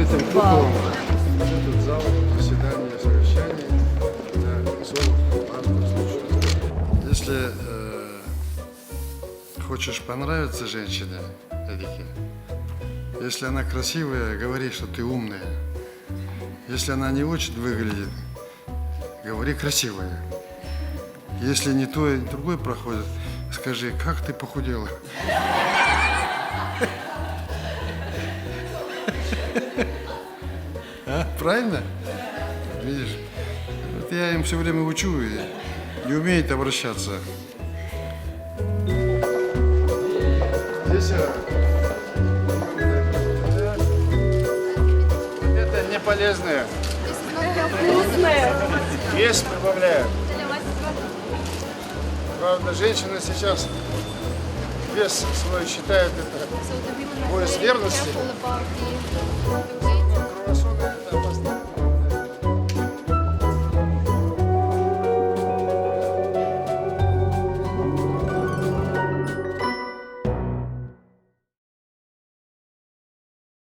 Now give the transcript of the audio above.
этим куполом этот зал заседания, совещаний для особых важных случаев. Если хочешь понравиться женщине, Эрике, если она красивая, говори, что ты умная. Если она не очень выглядит, говори красивая. Если не то и другой проходит, скажи, как ты похудела. А, правильно? Видишь? Вот я им все время учу и не умеют обращаться. Здесь это не полезное. Вкусное. Вес прибавляют. Правда, женщина сейчас вес свой считает это пояс верности.